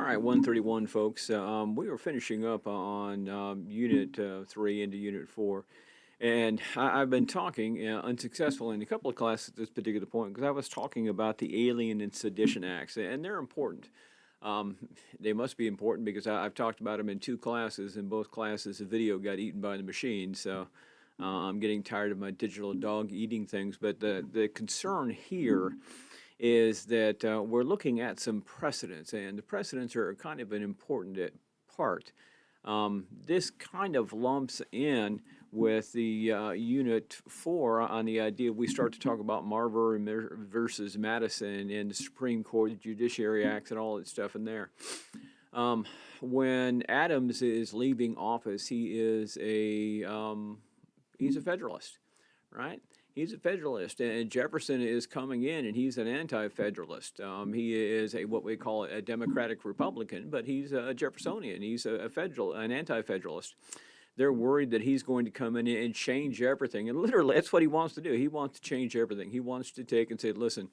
right, 131, folks. We were finishing up on Unit 3 into Unit 4. And I've been talking unsuccessfully in a couple of classes at this particular point because I was talking about the Alien and Sedition Acts, and they're important. Um, they must be important because I've talked about them in two classes. In both classes, the video got eaten by the machine. So I'm getting tired of my digital dog eating things. But the concern here is that we're looking at some precedents, and the precedents are kind of an important part. This kind of lumps in with the Unit 4 on the idea we start to talk about Marbury versus Madison and the Supreme Court, the Judiciary Acts, and all that stuff in there. When Adams is leaving office, he's a Federalist, right? He's a Federalist, and Jefferson is coming in, and he's an anti-Federalist. He is what we call a Democratic Republican, but he's a Jeffersonian. He's an anti-Federalist. They're worried that he's going to come in and change everything, and literally, that's what he wants to do. He wants to change everything. He wants to take and say, listen,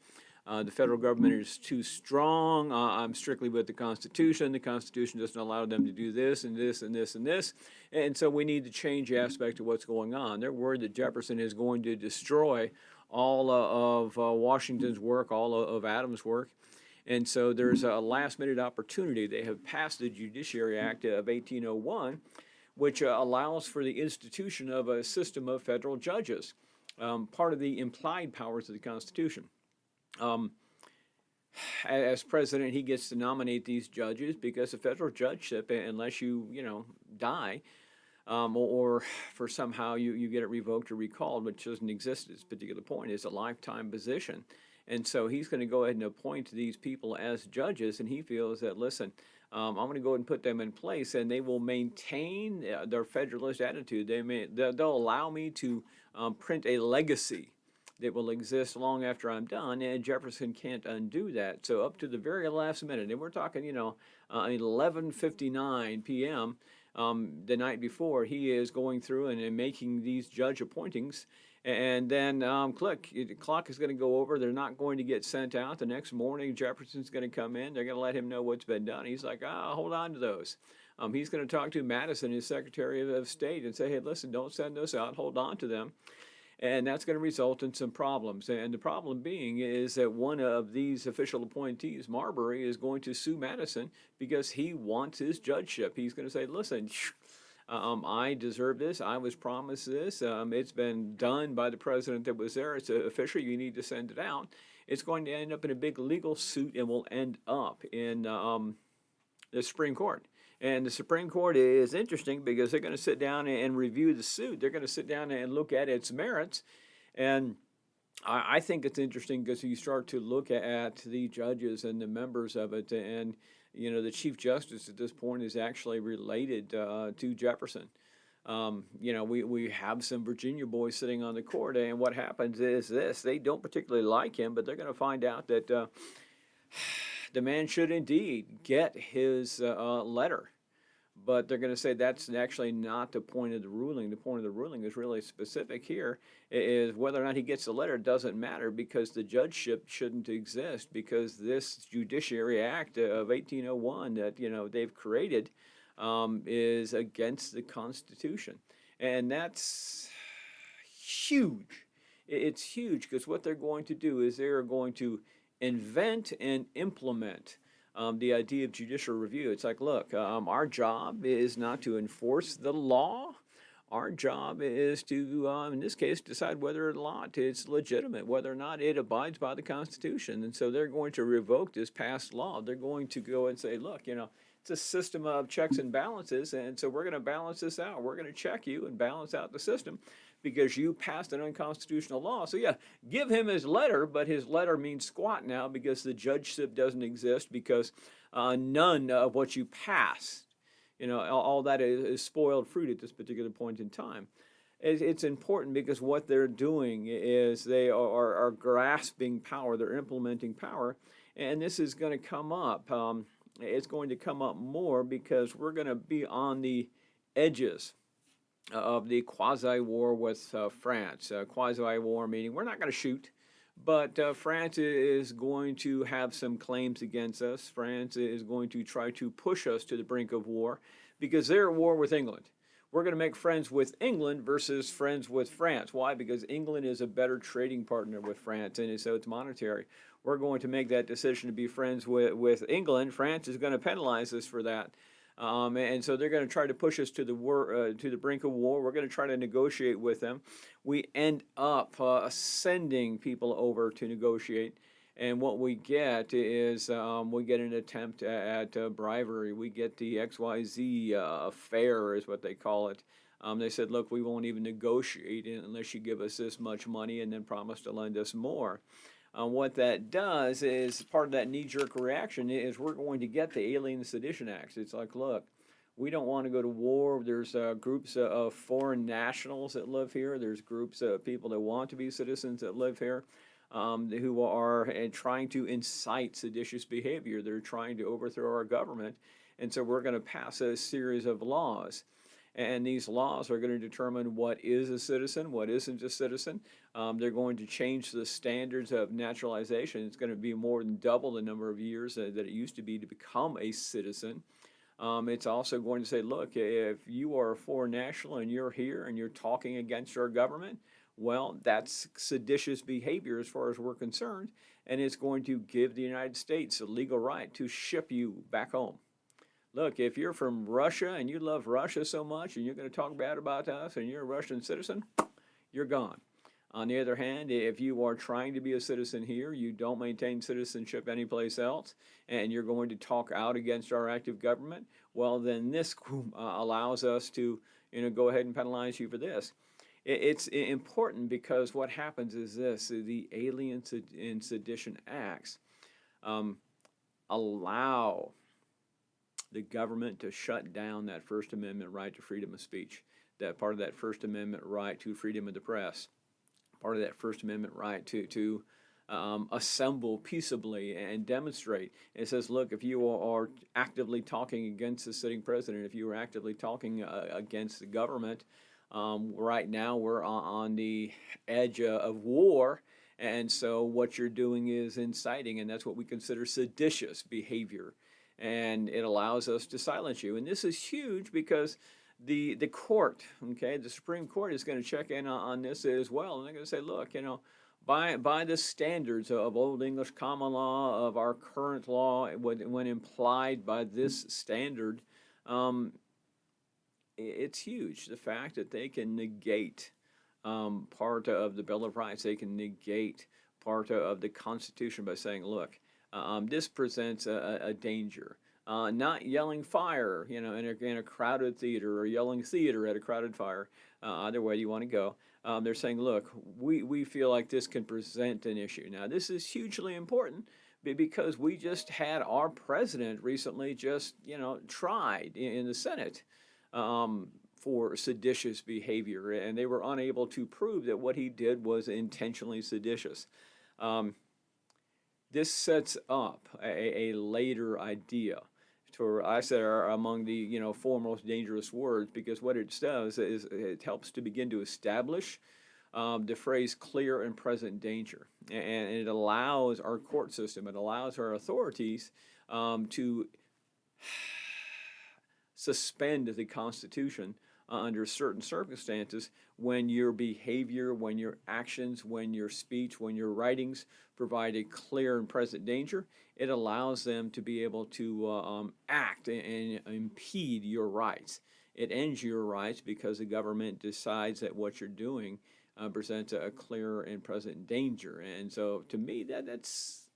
the federal government is too strong. I'm strictly with the Constitution. The Constitution doesn't allow them to do this and this and this and this. And so we need to change the aspect of what's going on. They're worried that Jefferson is going to destroy all of Washington's work, all of Adams' work. And so there's a last-minute opportunity. They have passed the Judiciary Act of 1801, which allows for the institution of a system of federal judges, part of the implied powers of the Constitution. As president, he gets to nominate these judges because the federal judgeship, unless you die, or for somehow you get it revoked or recalled, which doesn't exist at this particular point, is a lifetime position. And so he's going to go ahead and appoint these people as judges, and he feels that, listen, I'm going to go ahead and put them in place, and they will maintain their Federalist attitude. They'll allow me to print a legacy that will exist long after I'm done, and Jefferson can't undo that. So up to the very last minute, and we're talking, 11:59 p.m. The night before, he is going through and making these judge appointings, and then the clock is going to go over. They're not going to get sent out. The next morning, Jefferson's going to come in. They're going to let him know what's been done. He's like, hold on to those. He's going to talk to Madison, his Secretary of State, and say, hey, listen, don't send those out. Hold on to them. And that's going to result in some problems. And the problem being is that one of these official appointees, Marbury, is going to sue Madison because he wants his judgeship. He's going to say, listen, I deserve this. I was promised this. It's been done by the president that was there. It's official. You need to send it out. It's going to end up in a big legal suit and will end up in the Supreme Court. And the Supreme Court is interesting because they're going to sit down and review the suit. They're going to sit down and look at its merits. And I think it's interesting because you start to look at the judges and the members of it. And, the Chief Justice at this point is actually related to Jefferson. We have some Virginia boys sitting on the court. And what happens is this. They don't particularly like him, but they're going to find out that the man should indeed get his letter. But they're going to say that's actually not the point of the ruling. The point of the ruling is really specific here, is whether or not he gets the letter doesn't matter because the judgeship shouldn't exist because this Judiciary Act of 1801 that, they've created is against the Constitution. And that's huge. It's huge because what they're going to do is they're going to invent and implement the idea of judicial review. It's like, look, our job is not to enforce the law. Our job is to, in this case, decide whether or not it's legitimate, whether or not it abides by the Constitution. And so they're going to revoke this past law. They're going to go and say, look, it's a system of checks and balances, and so we're going to balance this out. We're going to check you and balance out the system because you passed an unconstitutional law. So yeah, give him his letter, but his letter means squat now because the judgeship doesn't exist because none of what you passed, all that is spoiled fruit at this particular point in time. It's important because what they're doing is they are grasping power. They're implementing power, and this is going to come up. It's going to come up more because we're going to be on the edges of the quasi-war with France. Quasi-war meaning we're not going to shoot. But France is going to have some claims against us. France is going to try to push us to the brink of war because they're at war with England. We're going to make friends with England versus friends with France. Why? Because England is a better trading partner with France, and so it's monetary. We're going to make that decision to be friends with England. France is going to penalize us for that. And so they're going to try to push us to the brink of war. We're going to try to negotiate with them. We end up sending people over to negotiate, and what we get is we get an attempt at bribery. We get the XYZ affair, is what they call it. They said, look, we won't even negotiate unless you give us this much money and then promise to lend us more. What that does is part of that knee-jerk reaction is we're going to get the Alien Sedition Act. It's like, look, we don't want to go to war. There's groups of foreign nationals that live here. There's groups of people that want to be citizens that live here who are trying to incite seditious behavior. They're trying to overthrow our government. And so we're going to pass a series of laws. And these laws are going to determine what is a citizen, what isn't a citizen. They're going to change the standards of naturalization. It's going to be more than double the number of years that it used to be to become a citizen. It's also going to say, look, if you are a foreign national and you're here and you're talking against our government, well, that's seditious behavior as far as we're concerned, and it's going to give the United States a legal right to ship you back home. Look, if you're from Russia and you love Russia so much and you're going to talk bad about us and you're a Russian citizen, you're gone. On the other hand, if you are trying to be a citizen here, you don't maintain citizenship anyplace else, and you're going to talk out against our active government, well, then this allows us to, go ahead and penalize you for this. It's important because what happens is this: the Alien and Sedition Acts allow the government to shut down that First Amendment right to freedom of speech, that part of that First Amendment right to freedom of the press, part of that First Amendment right to assemble peaceably and demonstrate. It says, look, if you are actively talking against the sitting president, if you are actively talking against the government, right now we're on the edge of war, and so what you're doing is inciting, and that's what we consider seditious behavior. And it allows us to silence you. And this is huge because the court, okay, the Supreme Court is going to check in on this as well. And they're going to say, look, by the standards of Old English common law, of our current law, when implied by this standard, it's huge. The fact that they can negate part of the Bill of Rights, they can negate part of the Constitution by saying, look, this presents a danger. Not yelling fire, in a crowded theater, or yelling theater at a crowded fire, either way you want to go. They're saying, look, we feel like this can present an issue. Now, this is hugely important because we just had our president recently just, tried in the Senate for seditious behavior, and they were unable to prove that what he did was intentionally seditious. This sets up a later idea for, I said, are among the four most dangerous words, because what it does is it helps to begin to establish the phrase clear and present danger, and it allows our court system, it allows our authorities to suspend the Constitution under certain circumstances when your behavior, when your actions, when your speech, when your writings provide a clear and present danger. It allows them to be able to act and impede your rights. It ends your rights because the government decides that what you're doing presents a clear and present danger. And so to me, that's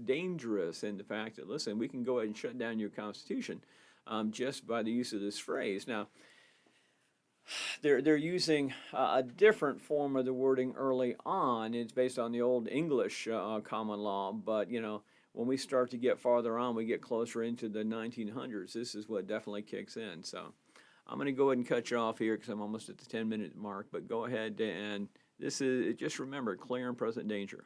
dangerous in the fact that, listen, we can go ahead and shut down your Constitution just by the use of this phrase. Now, they're using a different form of the wording early on. It's based on the Old English common law, but when we start to get farther on, we get closer into the 1900s. This is what definitely kicks in. So I'm going to go ahead and cut you off here because I'm almost at the 10-minute mark. But go ahead, and this is, just remember, clear and present danger.